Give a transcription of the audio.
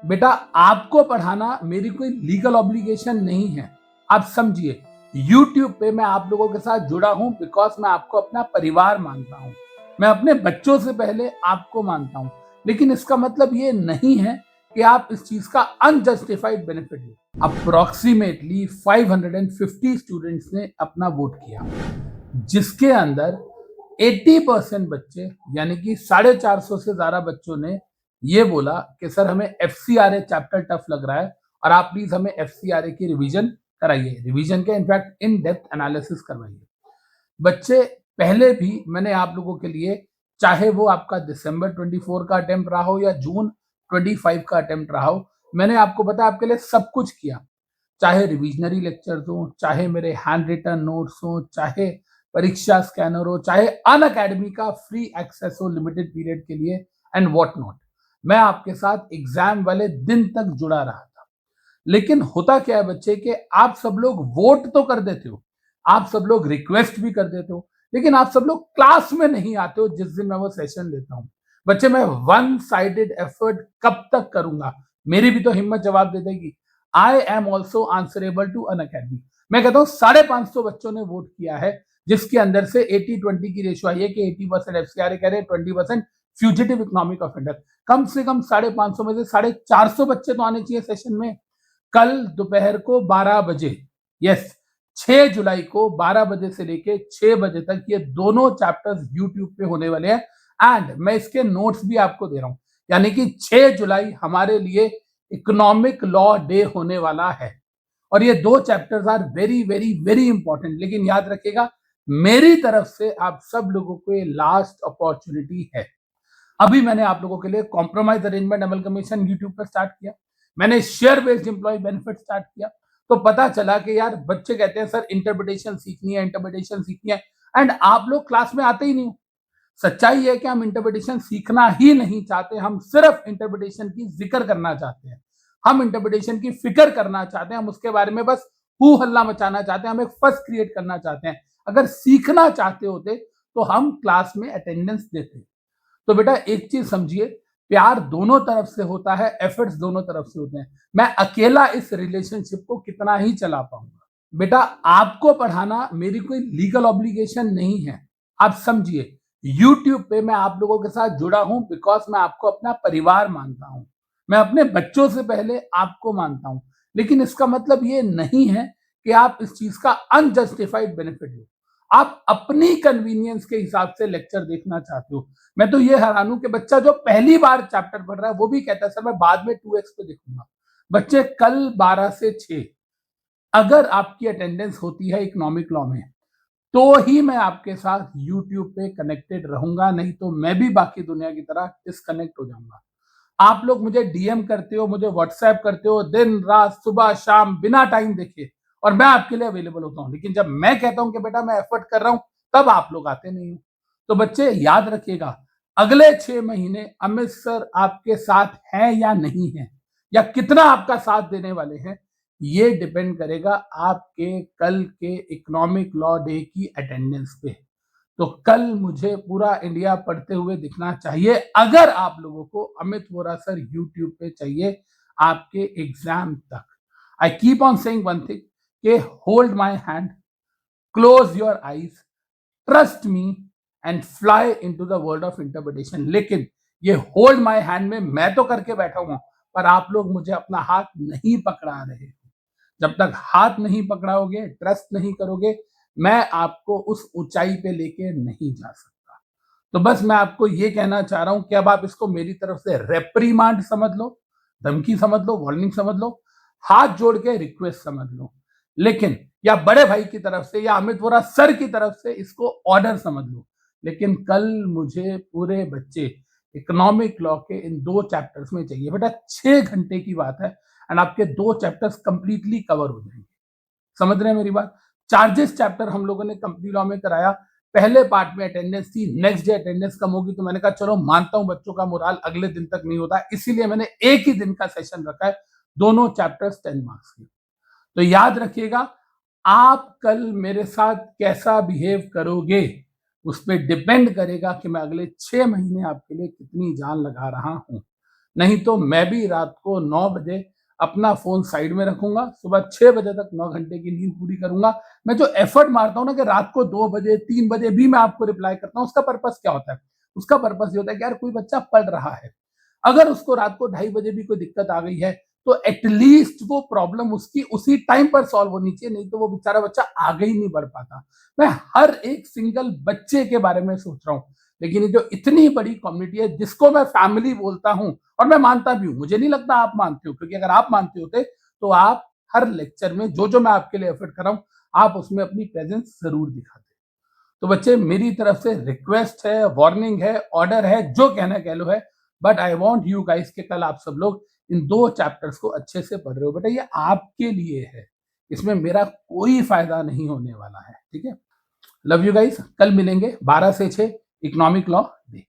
बेटा आपको पढ़ाना मेरी कोई लीगल ऑब्लिगेशन नहीं है। आप समझिए, YouTube पे मैं आप लोगों के साथ जुड़ा हूं बिकॉज मैं आपको अपना परिवार मानता हूं। मैं अपने बच्चों से पहले आपको मानता हूं, लेकिन इसका मतलब ये नहीं है कि आप इस चीज का अनजस्टिफाइड बेनिफिट लो। अप्रोक्सीमेटली 550 स्टूडेंट्स ने अपना वोट किया, जिसके अंदर 80% बच्चे यानी कि 450 से ज्यादा बच्चों ने ये बोला कि सर हमें एफसीआरए चैप्टर टफ लग रहा है और आप प्लीज हमें एफसीआरए की रिवीजन कराइए, रिवीजन के इनफैक्ट इन डेप्थ एनालिसिस करवाइए। बच्चे पहले भी मैंने आप लोगों के लिए, चाहे वो आपका दिसंबर 24 का अटेम्प्ट रहा हो या जून 25 का अटेम्प्ट रहा हो, मैंने आपको बताया आपके लिए सब कुछ किया। चाहे रिविजनरी लेक्चर्स हो, चाहे मेरे हैंड रिटन नोट्स हो, चाहे परीक्षा स्कैनर हो, चाहे अन अकेडमी का फ्री एक्सेस हो लिमिटेड पीरियड के लिए एंड व्हाट नॉट, मैं आपके साथ एग्जाम वाले दिन तक जुड़ा रहा था। लेकिन होता क्या है बच्चे कि आप सब लोग वोट तो कर देते हो, आप सब लोग रिक्वेस्ट भी कर देते हो, लेकिन आप सब लोग क्लास में नहीं आते हो जिस दिन मैं वो सेशन लेता हूं। बच्चे मैं वन साइडेड एफर्ट कब तक करूंगा? मेरी भी तो हिम्मत जवाब दे देगी। I am also answerable to Unacademy. मैं कहता हूं 550 बच्चों ने वोट किया है, जिसके अंदर से 80-20 की रेशियो आई है कि 80% एफसीआरए कह रहे हैं, 20% फ्यूजिटिव इकोनॉमिक ऑफेंडर। कम से कम 550 में से 450 बच्चे तो आने चाहिए सेशन में। कल दोपहर को 12 बजे, यस 6 जुलाई को 12 बजे से लेके 6 बजे तक ये दोनों चैप्टर्स यूट्यूब पे होने वाले हैं एंड मैं इसके नोट्स भी आपको दे रहा हूं। यानी कि 6 जुलाई हमारे लिए इकोनॉमिक लॉ डे होने वाला है और ये दो chapters are very very very important. लेकिन याद रखिएगा, मेरी तरफ से आप सब लोगों को ये लास्ट अपॉर्चुनिटी है। अभी मैंने आप लोगों के लिए कॉम्प्रोमाइज अरेंजमेंट अमलकमीशन यूट्यूब पर स्टार्ट किया, मैंने share based employ benefit start किया। तो पता चला कि यार बच्चे कहते हैं सर इंटरप्रिटेशन सीखनी है, इंटरप्रिटेशन सीखनी है, एंड आप लोग क्लास में आते ही नहीं हो। सच्चाई है कि हम इंटरप्रिटेशन सीखना ही नहीं चाहते, हम सिर्फ इंटरप्रिटेशन की जिक्र करना चाहते हैं, हम इंटरप्रिटेशन की फिक्र करना चाहते हैं, हम उसके बारे में बस हू हल्ला मचाना चाहते हैं, हम एक फस क्रिएट करना चाहते हैं। अगर सीखना चाहते होते तो हम क्लास में अटेंडेंस देते। तो बेटा एक चीज समझिए, प्यार दोनों तरफ से होता है, एफर्ट्स दोनों तरफ से होते हैं। मैं अकेला इस रिलेशनशिप को कितना ही चला पाऊंगा? बेटा आपको पढ़ाना मेरी कोई लीगल ऑब्लिगेशन नहीं है। आप समझिए, YouTube पे मैं आप लोगों के साथ जुड़ा हूं बिकॉज मैं आपको अपना परिवार मानता हूं। मैं अपने बच्चों से पहले आपको मानता हूं, लेकिन इसका मतलब ये नहीं है कि आप इस चीज का अनजस्टिफाइड बेनिफिट लो। आप अपनी कन्वीनियंस के हिसाब से लेक्चर देखना चाहते हो। मैं तो ये हैरान हूं कि बच्चा जो पहली बार चैप्टर पढ़ रहा है वो भी कहता है सर मैं बाद में 2x पे देखूंगा। बच्चे कल 12 से 6 अगर आपकी अटेंडेंस होती है इकोनॉमिक लॉ में, तो ही मैं आपके साथ यूट्यूब पे कनेक्टेड रहूंगा, नहीं तो मैं भी बाकी दुनिया की तरह डिस्कनेक्ट हो जाऊंगा। आप लोग मुझे डीएम करते हो, मुझे व्हाट्सएप करते हो दिन रात सुबह शाम बिना टाइम देखे, और मैं आपके लिए अवेलेबल होता हूं, लेकिन जब मैं कहता हूं कि बेटा मैं एफर्ट कर रहा हूं, तब आप लोग आते नहीं हो। तो बच्चे याद रखिएगा, अगले 6 महीने अमित सर आपके साथ हैं या नहीं है, या कितना आपका साथ देने वाले हैं, ये डिपेंड करेगा आपके कल के इकोनॉमिक लॉ डे की अटेंडेंस पे। तो कल मुझे पूरा इंडिया पढ़ते हुए दिखना चाहिए अगर आप लोगों को अमित वोरा सर यूट्यूब पे चाहिए आपके एग्जाम तक। I keep on saying one thing के hold my hand, close your eyes, trust me and fly into the world of interpretation. लेकिन ये होल्ड माय हैंड में मैं तो करके बैठा हूं, पर आप लोग मुझे अपना हाथ नहीं पकड़ा रहे। जब तक हाथ नहीं पकड़ाओगे, ट्रस्ट नहीं करोगे, मैं आपको उस ऊंचाई पे लेके नहीं जा सकता। तो बस मैं आपको ये कहना चाह रहा हूं कि अब आप इसको मेरी तरफ से रेप्रीमांड समझ लो, धमकी समझ लो, वार्निंग समझ लो, हाथ जोड़ के रिक्वेस्ट समझ लो, लेकिन या बड़े भाई की तरफ से या अमित वोरा सर की तरफ से इसको ऑर्डर समझ लो। लेकिन कल मुझे पूरे बच्चे इकोनॉमिक लॉ के इन 2 चैप्टर्स में चाहिए। बेटा 6 घंटे की बात है एंड आपके 2 चैप्टर्स कंप्लीटली कवर हो जाएंगे। समझ रहे हैं मेरी बात? चार्जेस चैप्टर हम लोगों ने कंपनी लॉ में कराया, पहले पार्ट में अटेंडेंस थी, नेक्स्ट डे अटेंडेंस कम होगी, तो मैंने कहा चलो मानता हूं बच्चों का मोराल अगले दिन तक नहीं होता, इसीलिए मैंने एक ही दिन का सेशन रखा है, दोनों चैप्टर्स 10 मार्क्स के। तो याद रखिएगा, आप कल मेरे साथ कैसा बिहेव करोगे उस पर डिपेंड करेगा कि मैं अगले 6 महीने आपके लिए कितनी जान लगा रहा हूं। नहीं तो मैं भी रात को 9 बजे अपना फ़ोन साइड में रखूँगा, सुबह 6 बजे तक 9 घंटे की नींद पूरी करूँगा। मैं जो एफ़र्ट मारता हूँ ना कि रात को 2 बजे, 3 बजे भी मैं आपको रिप्लाई करता हूँ, उसका पर्पज़ क्या होता है? उसका पर्पज़ ये होता है कि यार कोई बच्चा पढ़ रहा है। अगर उसको रात को ढाई बजे भी कोई दिक्कत आ गई है, तो एटलीस्ट वो प्रॉब्लम उसकी उसी टाइम पर सॉल्व होनी चाहिए, नहीं तो वो बेचारा बच्चा आगे ही नहीं बढ़ पाता। मैं हर एक सिंगल बच्चे के बारे में सोच रहा हूँ, लेकिन ये जो इतनी बड़ी कम्युनिटी है जिसको मैं फैमिली बोलता हूँ और मैं मानता भी हूँ, मुझे नहीं लगता आप मानते हो, क्योंकि अगर आप मानते होते तो आप हर लेक्चर में जो मैं आपके लिए एफर्ट कर रहा हूँ, आप उसमें अपनी प्रेजेंस जरूर दिखाते। तो बच्चे मेरी तरफ से रिक्वेस्ट है, वार्निंग है, ऑर्डर है, जो कहना कह लो है, but I want you guys कि कल आप सब लोग इन 2 चैप्टर्स को अच्छे से पढ़ रहे हो। बेटा ये आपके लिए है, इसमें मेरा कोई फायदा नहीं होने वाला है, ठीक है? लव यू गाइस, कल मिलेंगे 12 से 6 इकोनॉमिक लॉ डे।